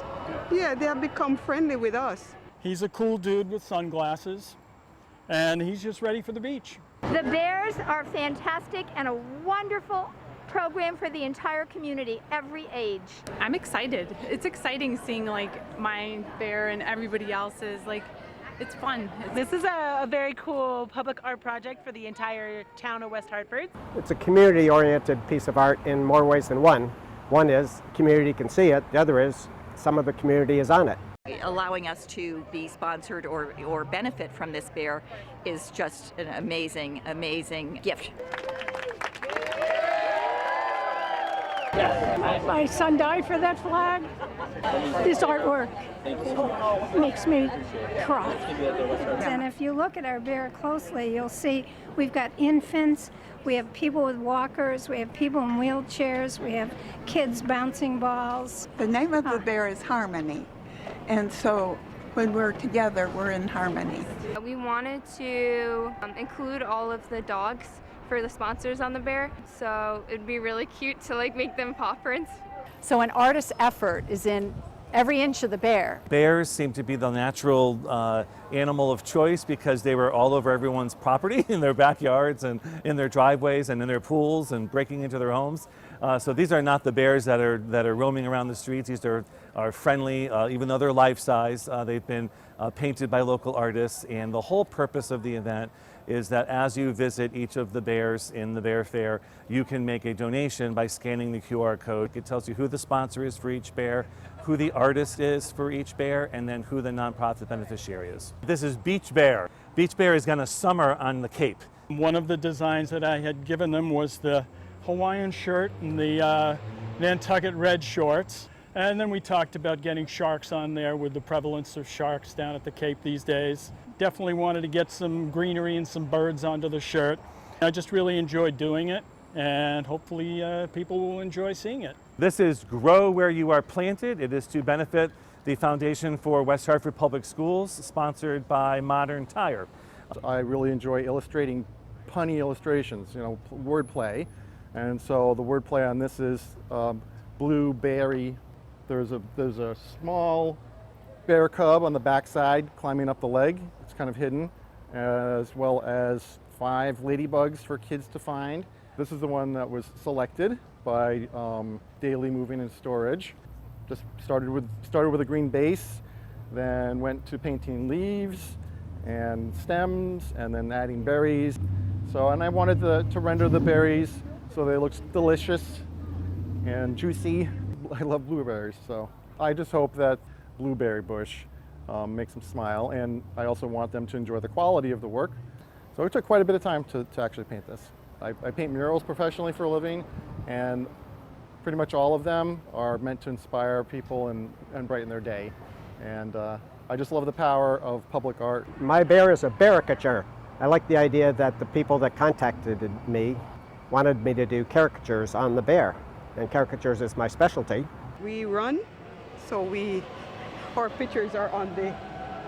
bears. Yeah, they have become friendly with us. He's a cool dude with sunglasses, and he's just ready for the beach. The bears are fantastic and a wonderful program for the entire community, every age. I'm excited. It's exciting seeing like my bear and everybody else's. Like, it's fun. This is a very cool public art project for the entire town of West Hartford. It's a community-oriented piece of art in more ways than one. One is community can see it, the other is some of the community is on it. Allowing us to be sponsored or benefit from this bear is just an amazing, amazing gift. My son died for that flag. This artwork makes me cry. And if you look at our bear closely, you'll see we've got infants, we have people with walkers, we have people in wheelchairs, we have kids bouncing balls. The name of the bear is Harmony, and so when we're together, we're in harmony. We wanted to include all of the dogs for the sponsors on the bear, so it'd be really cute to like make them paw prints. So an artist's effort is in every inch of the bear. Bears seem to be the natural animal of choice because they were all over everyone's property, in their backyards and in their driveways and in their pools and breaking into their homes. So these are not the bears that are roaming around the streets. These are friendly, even though they're life-size. They've been painted by local artists, and the whole purpose of the event is that as you visit each of the bears in the bear fair, you can make a donation by scanning the QR code. It tells you who the sponsor is for each bear, who the artist is for each bear, and then who the nonprofit beneficiary is. This is Beach Bear. Beach Bear is gonna summer on the Cape. One of the designs that I had given them was the Hawaiian shirt and the Nantucket red shorts. And then we talked about getting sharks on there with the prevalence of sharks down at the Cape these days. Definitely wanted to get some greenery and some birds onto the shirt. I just really enjoyed doing it, and hopefully people will enjoy seeing it. This is Grow Where You Are Planted. It is to benefit the Foundation for West Hartford Public Schools, sponsored by Modern Tire. I really enjoy illustrating punny illustrations, wordplay. And so the wordplay on this is blueberry. There's a small bear cub on the backside climbing up the leg. It's kind of hidden, as well as 5 ladybugs for kids to find. This is the one that was selected by Daily Moving and Storage. Just started with a green base, then went to painting leaves and stems, and then adding berries. And I wanted to render the berries so they look delicious and juicy. I love blueberries, so I just hope that blueberry bush makes them smile, and I also want them to enjoy the quality of the work. So it took quite a bit of time to actually paint this. I paint murals professionally for a living, and pretty much all of them are meant to inspire people and brighten their day. And I just love the power of public art. My bear is a caricature. I like the idea that the people that contacted me wanted me to do caricatures on the bear, and caricatures is my specialty. We run, so our pictures are on the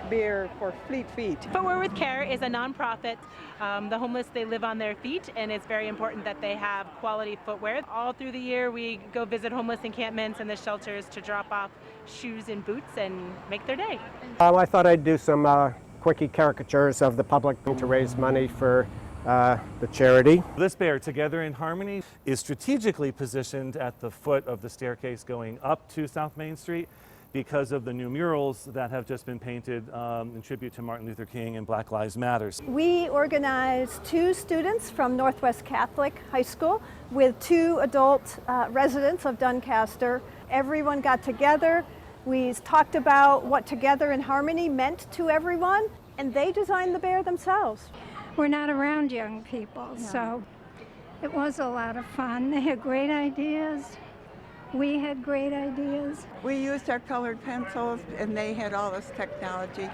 bear for Fleet Feet. Footwear with Care is a nonprofit. The homeless, they live on their feet, and it's very important that they have quality footwear. All through the year, we go visit homeless encampments and the shelters to drop off shoes and boots and make their day. I thought I'd do some quickie caricatures of the public to raise money for the charity. This bear, Together in Harmony, is strategically positioned at the foot of the staircase going up to South Main Street because of the new murals that have just been painted in tribute to Martin Luther King and Black Lives Matter. We organized 2 students from Northwest Catholic High School with 2 adult residents of Duncaster. Everyone got together. We talked about what Together in Harmony meant to everyone, and they designed the bear themselves. We're not around young people, so it was a lot of fun. They had great ideas. We had great ideas. We used our colored pencils, and they had all this technology.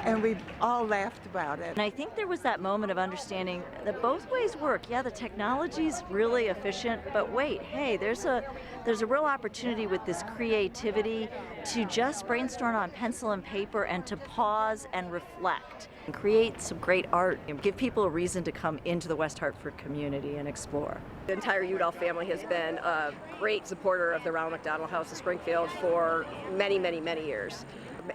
and we all laughed about it. And I think there was that moment of understanding that both ways work. Yeah, the technology's really efficient, but wait, hey, there's a real opportunity with this creativity to just brainstorm on pencil and paper and to pause and reflect and create some great art and give people a reason to come into the West Hartford community and explore. The entire Udolf family has been a great supporter of the Ronald McDonald House of Springfield for many, many, many years.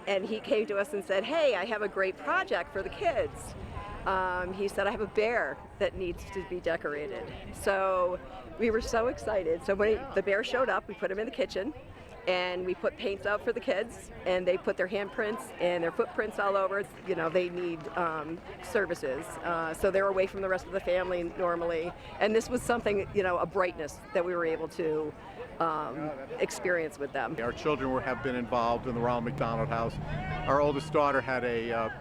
And he came to us and said, hey, I have a great project for the kids. He said, I have a bear that needs to be decorated. So we were so excited. So when the bear showed up, we put him in the kitchen and we put paints out for the kids, and they put their handprints and their footprints all over. You know, they need services. So they're away from the rest of the family normally. And this was something, you know, a brightness that we were able to experience with them. Our children have been involved in the Ronald McDonald House. Our oldest daughter had a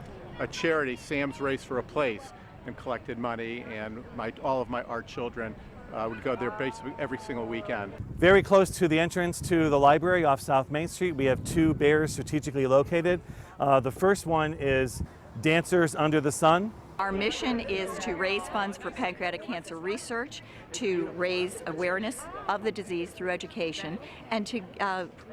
charity, Sam's Race for a Place, and collected money, and all of my art children would go there basically every single weekend. Very close to the entrance to the library off South Main Street, we have two bears strategically located. The first one is Dancers Under the Sun. Our mission is to raise funds for pancreatic cancer research, to raise awareness of the disease through education, and to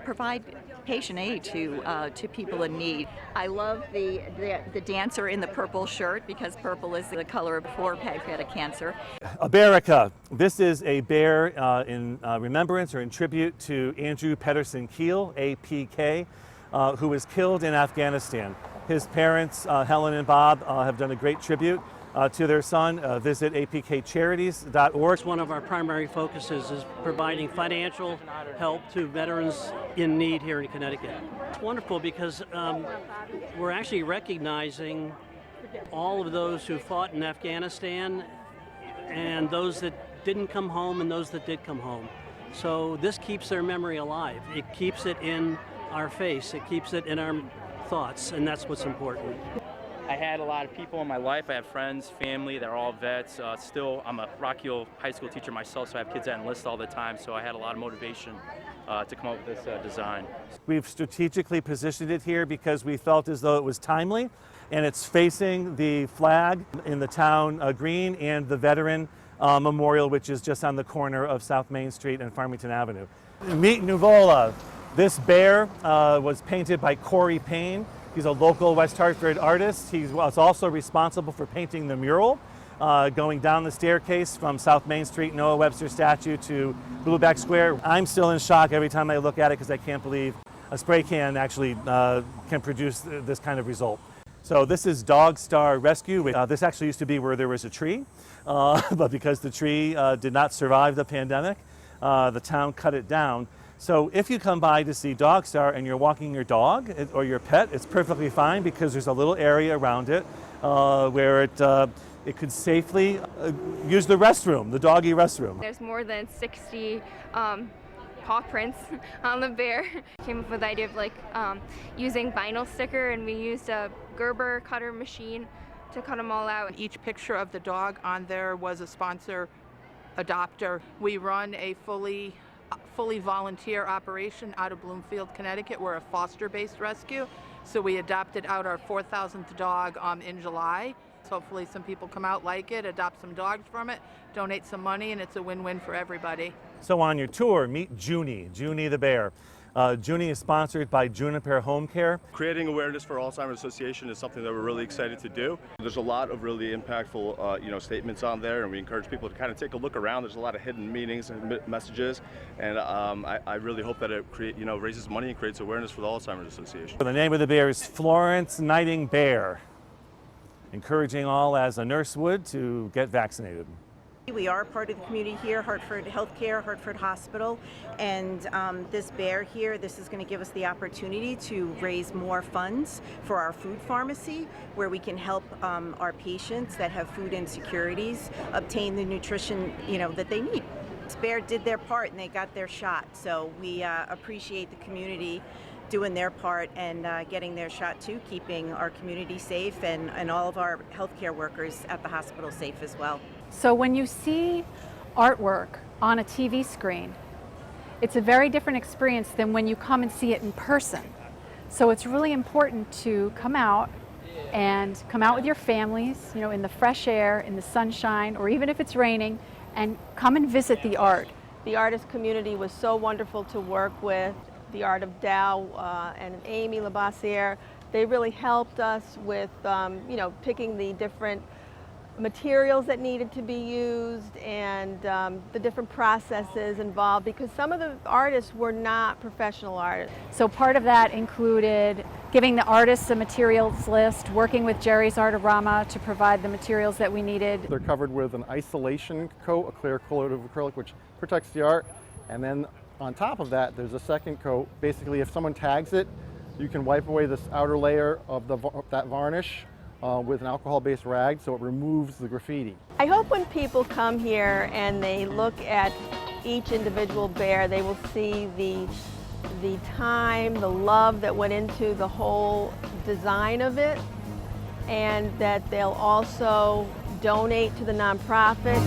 provide patient aid to people in need. I love the dancer in the purple shirt because purple is the color for pancreatic cancer. America. This is a bear in remembrance or in tribute to Andrew Pedersen Keel, APK, who was killed in Afghanistan. His parents, Helen and Bob, have done a great tribute to their son. Visit apkcharities.org. One of our primary focuses is providing financial help to veterans in need here in Connecticut. It's wonderful because we're actually recognizing all of those who fought in Afghanistan and those that didn't come home and those that did come home. So this keeps their memory alive. It keeps it in our face. It keeps it in our thoughts, and that's what's important. I had a lot of people in my life. I have friends, family, they're all vets. Still, I'm a Rock Hill high school teacher myself, so I have kids that enlist all the time, so I had a lot of motivation to come up with this design. We've strategically positioned it here because we felt as though it was timely, and it's facing the flag in the town green and the veteran memorial, which is just on the corner of South Main Street and Farmington Avenue. Meet Nuvola. This bear was painted by Corey Payne. He's a local West Hartford artist. He was also responsible for painting the mural going down the staircase from South Main Street, Noah Webster statue to Blueback Square. I'm still in shock every time I look at it because I can't believe a spray can actually can produce this kind of result. So this is Dog Star Rescue. This actually used to be where there was a tree, but because the tree did not survive the pandemic, the town cut it down. So if you come by to see Dog Star and you're walking your dog or your pet, it's perfectly fine because there's a little area around it where it could safely use the restroom, the doggy restroom. There's more than 60 paw prints on the bear. Came up with the idea of using vinyl sticker, and we used a Gerber cutter machine to cut them all out. Each picture of the dog on there was a sponsor adopter. We run a fully volunteer operation out of Bloomfield, Connecticut. We're a foster-based rescue, so we adopted out our 4,000th dog in July. So hopefully some people come out, like it, adopt some dogs from it, donate some money, and it's a win-win for everybody. So on your tour, meet Junie the bear. Junie is sponsored by Juniper Homecare. Creating awareness for Alzheimer's Association is something that we're really excited to do. There's a lot of really impactful statements on there, and we encourage people to kind of take a look around. There's a lot of hidden meanings and messages, and I really hope that it raises money and creates awareness for the Alzheimer's Association. The name of the bear is Florence Nighting Bear, encouraging all as a nurse would to get vaccinated. We are part of the community here, Hartford Healthcare, Hartford Hospital, and this bear here, this is going to give us the opportunity to raise more funds for our food pharmacy, where we can help our patients that have food insecurities obtain the nutrition that they need. This bear did their part and they got their shot, so we appreciate the community doing their part and getting their shot too, keeping our community safe and all of our healthcare workers at the hospital safe as well. So when you see artwork on a TV screen, it's a very different experience than when you come and see it in person. So it's really important to come out and come out with your families, in the fresh air, in the sunshine, or even if it's raining, and come and visit the art. The artist community was so wonderful to work with. The Art of Dow and Amy Labossiere, they really helped us with, picking the different materials that needed to be used and the different processes involved, because some of the artists were not professional artists. So part of that included giving the artists a materials list, working with Jerry's Artorama to provide the materials that we needed. They're covered with an isolation coat, a clear coat of acrylic, which protects the art. And then on top of that, there's a second coat. Basically, if someone tags it, you can wipe away this outer layer of that varnish with an alcohol-based rag, so it removes the graffiti. I hope when people come here and they look at each individual bear, they will see the time, the love that went into the whole design of it, and that they'll also donate to the nonprofit.